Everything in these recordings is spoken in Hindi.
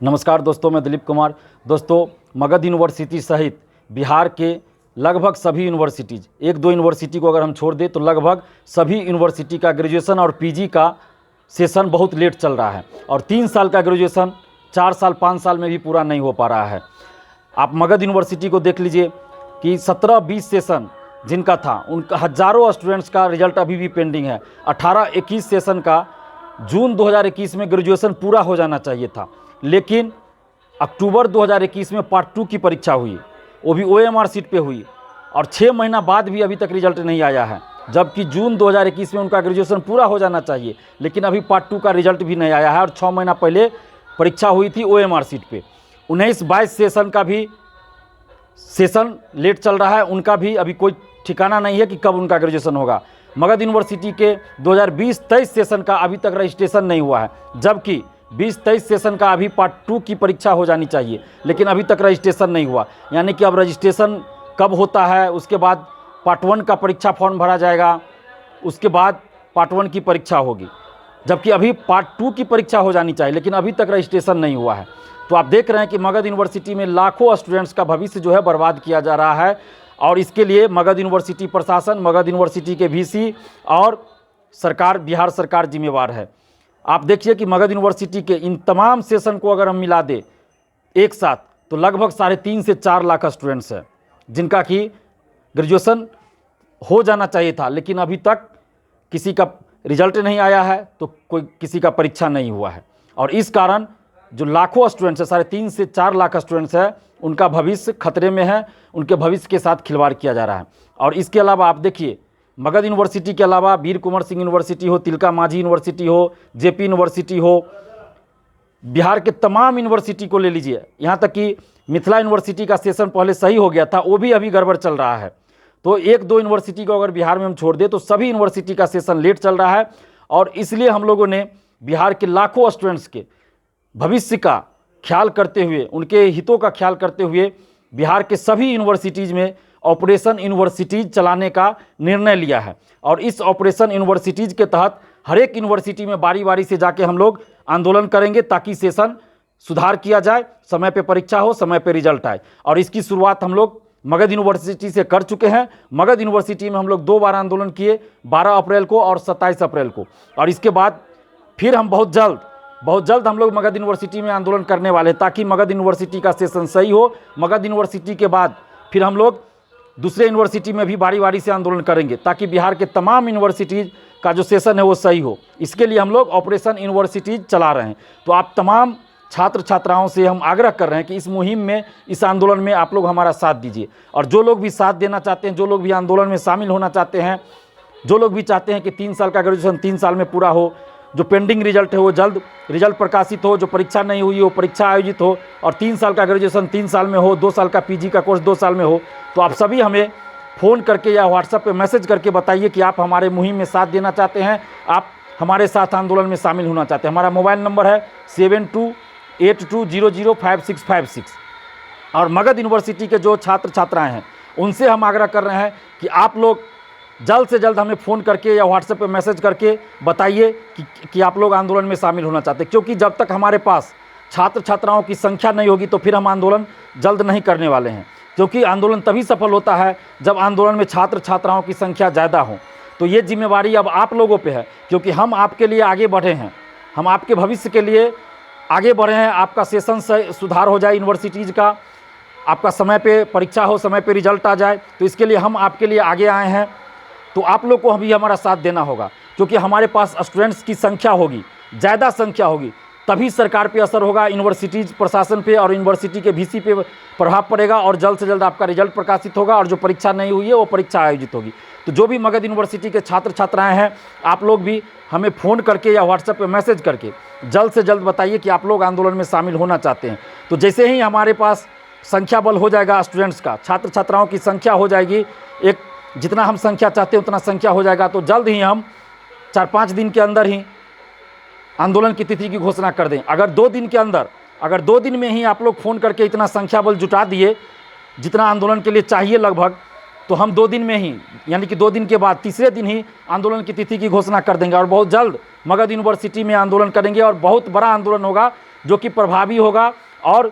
नमस्कार दोस्तों, मैं दिलीप कुमार। दोस्तों, मगध यूनिवर्सिटी सहित बिहार के लगभग सभी यूनिवर्सिटीज़, एक दो यूनिवर्सिटी को अगर हम छोड़ दें तो लगभग सभी यूनिवर्सिटी का ग्रेजुएशन और पीजी का सेशन बहुत लेट चल रहा है और 3 साल का ग्रेजुएशन 4 साल 5 साल में भी पूरा नहीं हो पा रहा है। आप मगध यूनिवर्सिटी को देख लीजिए कि 17-20 सेशन जिनका था उनका हज़ारों स्टूडेंट्स का रिजल्ट अभी भी पेंडिंग है। 18-21 सेशन का जून 2021 में ग्रेजुएशन पूरा हो जाना चाहिए था, लेकिन अक्टूबर 2021 में पार्ट 2 की परीक्षा हुई, वो भी OMR सीट पे हुई और 6 महीना बाद भी अभी तक रिजल्ट नहीं आया है। जबकि जून 2021 में उनका ग्रेजुएशन पूरा हो जाना चाहिए, लेकिन अभी पार्ट 2 का रिजल्ट भी नहीं आया है और 6 महीना पहले परीक्षा हुई थी OMR सीट पे। 19-22 सेशन का भी सेशन लेट चल रहा है, उनका भी अभी कोई ठिकाना नहीं है कि कब उनका ग्रेजुएशन होगा। मगध यूनिवर्सिटी के 2020-23 सेशन का अभी तक रजिस्ट्रेशन नहीं हुआ है, जबकि 20-23 सेशन का अभी पार्ट 2 की परीक्षा हो जानी चाहिए, लेकिन अभी तक रजिस्ट्रेशन नहीं हुआ। यानी कि अब रजिस्ट्रेशन कब होता है, उसके बाद पार्ट 1 का परीक्षा फॉर्म भरा जाएगा, उसके बाद पार्ट 1 की परीक्षा होगी, जबकि अभी पार्ट 2 की परीक्षा हो जानी चाहिए, लेकिन अभी तक रजिस्ट्रेशन नहीं हुआ है। तो आप देख रहे हैं कि मगध यूनिवर्सिटी में लाखों स्टूडेंट्स का भविष्य जो है बर्बाद किया जा रहा है और इसके लिए मगध यूनिवर्सिटी प्रशासन, मगध यूनिवर्सिटी के VC और सरकार, बिहार सरकार जिम्मेवार है। आप देखिए कि मगध यूनिवर्सिटी के इन तमाम सेशन को अगर हम मिला दें एक साथ तो लगभग 3.5 से 4 लाख स्टूडेंट्स हैं जिनका कि ग्रेजुएशन हो जाना चाहिए था, लेकिन अभी तक किसी का रिजल्ट नहीं आया है तो कोई किसी का परीक्षा नहीं हुआ है और इस कारण जो लाखों स्टूडेंट्स हैं, 3.5 से 4 लाख स्टूडेंट्स हैं, उनका भविष्य खतरे में है, उनके भविष्य के साथ खिलवाड़ किया जा रहा है। और इसके अलावा आप देखिए, मगध यूनिवर्सिटी के अलावा वीर कुंवर सिंह यूनिवर्सिटी हो, तिलका मांझी यूनिवर्सिटी हो, JP यूनिवर्सिटी हो, बिहार के तमाम यूनिवर्सिटी को ले लीजिए, यहाँ तक कि मिथिला यूनिवर्सिटी का सेशन पहले सही हो गया था, वो भी अभी गड़बड़ चल रहा है। तो एक दो यूनिवर्सिटी को अगर बिहार में हम छोड़ दें तो सभी यूनिवर्सिटी का सेशन लेट चल रहा है और इसलिए हम लोगों ने बिहार के लाखों स्टूडेंट्स के भविष्य का ख्याल करते हुए, उनके हितों का ख्याल करते हुए बिहार के सभी यूनिवर्सिटीज़ में ऑपरेशन यूनिवर्सिटीज़ चलाने का निर्णय लिया है और इस ऑपरेशन यूनिवर्सिटीज़ के तहत हर एक यूनिवर्सिटी में बारी बारी से जाके हम लोग आंदोलन करेंगे ताकि सेशन सुधार किया जाए, समय पे परीक्षा हो, समय पे रिजल्ट आए। और इसकी शुरुआत हम लोग मगध यूनिवर्सिटी से कर चुके हैं। मगध यूनिवर्सिटी में हम लोग 2 बार आंदोलन किए, 12 अप्रैल को और 27 अप्रैल को, और इसके बाद फिर हम बहुत जल्द हम लोग मगध यूनिवर्सिटी में आंदोलन करने वाले हैं ताकि मगध यूनिवर्सिटी का सेशन सही हो। मगध यूनिवर्सिटी के बाद फिर हम लोग दूसरे यूनिवर्सिटी में भी बारी बारी से आंदोलन करेंगे ताकि बिहार के तमाम यूनिवर्सिटीज़ का जो सेशन है वो सही हो। इसके लिए हम लोग ऑपरेशन यूनिवर्सिटीज़ चला रहे हैं। तो आप तमाम छात्र छात्राओं से हम आग्रह कर रहे हैं कि इस मुहिम में, इस आंदोलन में आप लोग हमारा साथ दीजिए और जो लोग भी साथ देना चाहते हैं, जो लोग भी आंदोलन में शामिल होना चाहते हैं, जो लोग भी चाहते हैं कि 3 साल का ग्रेजुएशन 3 साल में पूरा हो, जो पेंडिंग रिजल्ट है वो जल्द रिजल्ट प्रकाशित हो, जो परीक्षा नहीं हुई हो परीक्षा आयोजित हो और 3 साल का ग्रेजुएशन 3 साल में हो, 2 साल का पीजी का कोर्स 2 साल में हो, तो आप सभी हमें फ़ोन करके या व्हाट्सएप पे मैसेज करके बताइए कि आप हमारे मुहिम में साथ देना चाहते हैं, आप हमारे साथ आंदोलन में शामिल होना चाहते हैं। हमारा मोबाइल नंबर है 7282005656 और मगध यूनिवर्सिटी के जो छात्र छात्राएँ हैं उनसे हम आग्रह कर रहे हैं कि आप लोग जल्द से जल्द हमें फ़ोन करके या व्हाट्सएप पे मैसेज करके बताइए कि आप लोग आंदोलन में शामिल होना चाहते हैं, क्योंकि जब तक हमारे पास छात्र छात्राओं की संख्या नहीं होगी तो फिर हम आंदोलन जल्द नहीं करने वाले हैं। क्योंकि आंदोलन तभी सफल होता है जब आंदोलन में छात्र छात्राओं की संख्या ज़्यादा हो। तो ये जिम्मेवारी अब आप लोगों पर है, क्योंकि हम आपके लिए आगे बढ़े हैं, हम आपके भविष्य के लिए आगे बढ़े हैं। आपका सेशन से सुधार हो जाए यूनिवर्सिटीज़ का, आपका समय पे परीक्षा हो, समय पे रिजल्ट आ जाए, तो इसके लिए हम आपके लिए आगे आए हैं। तो आप लोग को अभी हमारा साथ देना होगा, क्योंकि हमारे पास स्टूडेंट्स की संख्या होगी, ज़्यादा संख्या होगी, तभी सरकार पे असर होगा, यूनिवर्सिटीज़ प्रशासन पे और यूनिवर्सिटी के VC पे प्रभाव पड़ेगा और जल्द से जल्द आपका रिजल्ट प्रकाशित होगा और जो परीक्षा नहीं हुई है वो परीक्षा आयोजित होगी। तो जो भी मगध यूनिवर्सिटी के छात्र छात्राएँ हैं, आप लोग भी हमें फ़ोन करके या व्हाट्सएप पे मैसेज करके जल्द से जल्द बताइए कि आप लोग आंदोलन में शामिल होना चाहते हैं। तो जैसे ही हमारे पास संख्या बल हो जाएगा, स्टूडेंट्स का, छात्र छात्राओं की संख्या हो जाएगी, एक जितना हम संख्या चाहते हैं उतना संख्या हो जाएगा, तो जल्द ही हम 4-5 दिन के अंदर ही आंदोलन की तिथि की घोषणा कर दें। अगर 2 दिन के अंदर, अगर 2 दिन में ही आप लोग फ़ोन करके इतना संख्या बल जुटा दिए जितना आंदोलन के लिए चाहिए लगभग, तो हम 2 दिन में ही, यानी कि 2 दिन के बाद तीसरे दिन ही आंदोलन की तिथि की घोषणा कर देंगे और बहुत जल्द मगध यूनिवर्सिटी में आंदोलन करेंगे और बहुत बड़ा आंदोलन होगा जो कि प्रभावी होगा और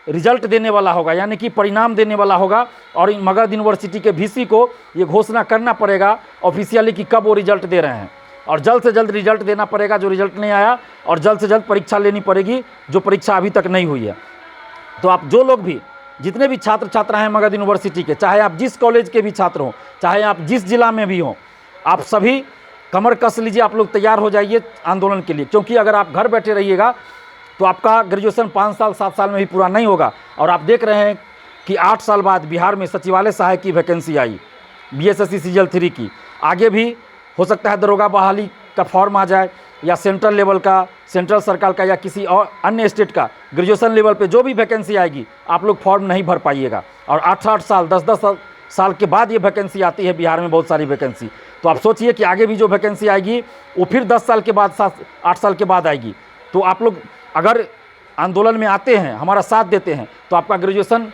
रिजल्ट देने वाला होगा, यानी कि परिणाम देने वाला होगा। और मगध यूनिवर्सिटी के वीसी को ये घोषणा करना पड़ेगा ऑफिशियली कि कब वो रिजल्ट दे रहे हैं, और जल्द से जल्द रिजल्ट देना पड़ेगा जो रिजल्ट नहीं आया, और जल्द से जल्द परीक्षा लेनी पड़ेगी जो परीक्षा अभी तक नहीं हुई है। तो आप जो लोग भी, जितने भी छात्र छात्रा हैं मगध यूनिवर्सिटी के, चाहे आप जिस कॉलेज के भी छात्र हों, चाहे आप जिस जिला में भी हों, आप सभी कमर कस लीजिए, आप लोग तैयार हो जाइए आंदोलन के लिए। क्योंकि अगर आप घर बैठे रहिएगा तो आपका ग्रेजुएशन 5 साल 7 साल में भी पूरा नहीं होगा। और आप देख रहे हैं कि 8 साल बाद बिहार में सचिवालय सहायक की वैकेंसी आई, बीएसएससी सीजल 3 की। आगे भी हो सकता है दरोगा बहाली का फॉर्म आ जाए, या सेंट्रल लेवल का, सेंट्रल सरकार का, या किसी और अन्य स्टेट का ग्रेजुएशन लेवल पे जो भी वैकेंसी आएगी, आप लोग फॉर्म नहीं भर पाइएगा। और 8-8 साल 10-10 साल के बाद ये वैकेंसी आती है बिहार में, बहुत सारी वैकेंसी। तो आप सोचिए कि आगे भी जो वैकेंसी आएगी वो फिर 10 साल के बाद, 7-8 साल के बाद आएगी। तो आप लोग अगर आंदोलन में आते हैं, हमारा साथ देते हैं, तो आपका ग्रेजुएशन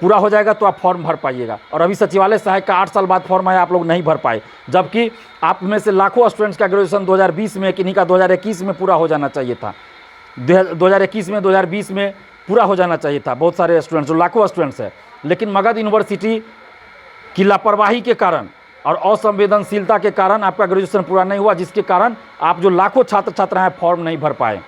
पूरा हो जाएगा, तो आप फॉर्म भर पाइएगा। और अभी सचिवालय सहायक का 8 साल बाद फॉर्म आया, आप लोग नहीं भर पाए, जबकि आप में से लाखों स्टूडेंट्स का ग्रेजुएशन 2020 में, किन्हीं का 2021 में पूरा हो जाना चाहिए था, 2021 में, 2020 में पूरा हो जाना चाहिए था। बहुत सारे स्टूडेंट्स, जो लाखों स्टूडेंट्स हैं, लेकिन मगध यूनिवर्सिटी की लापरवाही के कारण और असंवेदनशीलता के कारण आपका ग्रेजुएशन पूरा नहीं हुआ, जिसके कारण आप जो लाखों छात्र छात्रा हैं फॉर्म नहीं भर पाए।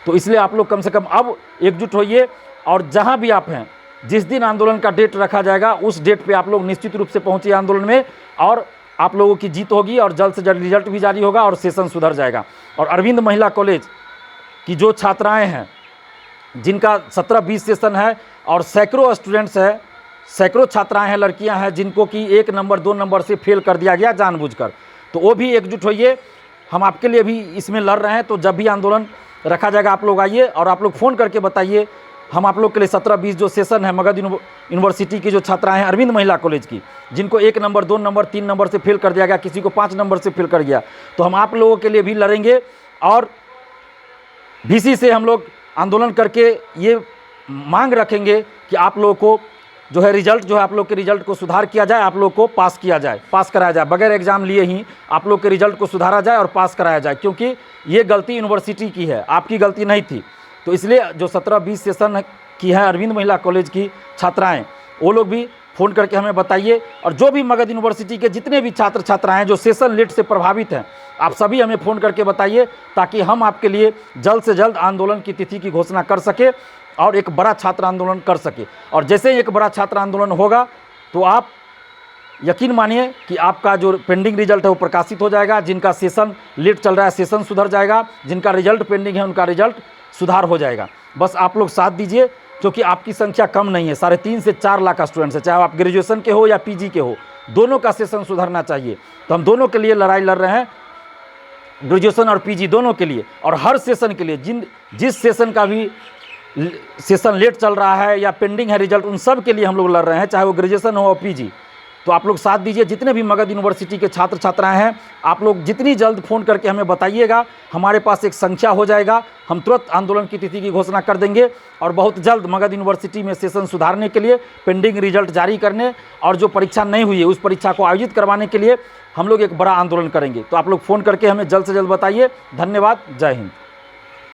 तो इसलिए आप लोग कम से कम अब एकजुट होइए, और जहां भी आप हैं, जिस दिन आंदोलन का डेट रखा जाएगा उस डेट पे आप लोग निश्चित रूप से पहुंचिए आंदोलन में, और आप लोगों की जीत होगी, और जल्द से जल्द रिजल्ट भी जारी होगा और सेशन सुधर जाएगा। और अरविंद महिला कॉलेज की जो छात्राएँ हैं, जिनका 17-20 सेशन है, और सैकड़ों स्टूडेंट्स हैं, सैकड़ों छात्राएं हैं, लड़कियां हैं, जिनको कि 1 नंबर 2 नंबर से फेल कर दिया गया जानबूझकर, तो वो भी एकजुट होइए। हम आपके लिए भी इसमें लड़ रहे हैं। तो जब भी आंदोलन रखा जाएगा आप लोग आइए, और आप लोग फ़ोन करके बताइए। हम आप लोग के लिए 17-20 जो सेशन है मगध यूनिवर्सिटी की जो छात्राएं हैं अरविंद महिला कॉलेज की, जिनको 1 नंबर 2 नंबर 3 नंबर से फेल कर दिया गया, किसी को 5 नंबर से फेल कर गया, तो हम आप लोगों के लिए भी लड़ेंगे। और वीसी से हम लोग आंदोलन करके ये मांग रखेंगे कि आप लोगों को जो है रिजल्ट, जो है आप लोग के रिजल्ट को सुधार किया जाए, आप लोग को पास किया जाए, पास कराया जाए, बगैर एग्जाम लिए ही आप लोग के रिजल्ट को सुधारा जाए और पास कराया जाए। क्योंकि ये गलती यूनिवर्सिटी की है, आपकी गलती नहीं थी। तो इसलिए जो 17-20 सेशन की है अरविंद महिला कॉलेज की छात्राएं, वो लोग भी फ़ोन करके हमें बताइए। और जो भी मगध यूनिवर्सिटी के जितने भी छात्र छात्राएं हैं जो सेशन लेट से प्रभावित हैं, आप सभी हमें फ़ोन करके बताइए, ताकि हम आपके लिए जल्द से जल्द आंदोलन की तिथि की घोषणा कर सके और एक बड़ा छात्र आंदोलन कर सके। और जैसे ही एक बड़ा छात्र आंदोलन होगा तो आप यकीन मानिए कि आपका जो पेंडिंग रिजल्ट है वो प्रकाशित हो जाएगा। जिनका सेशन लेट चल रहा है सेशन सुधर जाएगा, जिनका रिजल्ट पेंडिंग है उनका रिजल्ट सुधार हो जाएगा। बस आप लोग साथ दीजिए, क्योंकि आपकी संख्या कम नहीं है, 3.5 से 4 लाख स्टूडेंट्स है, चाहे आप ग्रेजुएशन के हो या पीजी के हो, दोनों का सेशन सुधरना चाहिए। तो हम दोनों के लिए लड़ाई लड़ रहे हैं, ग्रेजुएशन और पीजी दोनों के लिए। और हर सेशन के लिए, जिस सेशन का भी सेशन लेट चल रहा है या पेंडिंग है रिजल्ट, उन सब के लिए हम लोग लड़ रहे हैं, चाहे वो ग्रेजुएशन हो और पीजी। तो आप लोग साथ दीजिए। जितने भी मगध यूनिवर्सिटी के छात्र छात्राएं हैं, आप लोग जितनी जल्द फ़ोन करके हमें बताइएगा, हमारे पास एक संख्या हो जाएगा, हम तुरंत आंदोलन की तिथि की घोषणा कर देंगे। और बहुत जल्द मगध यूनिवर्सिटी में सेशन सुधारने के लिए, पेंडिंग रिजल्ट जारी करने, और जो परीक्षा नहीं हुई है उस परीक्षा को आयोजित करवाने के लिए हम लोग एक बड़ा आंदोलन करेंगे। तो आप लोग फ़ोन करके हमें जल्द से जल्द बताइए। धन्यवाद। जय हिंद।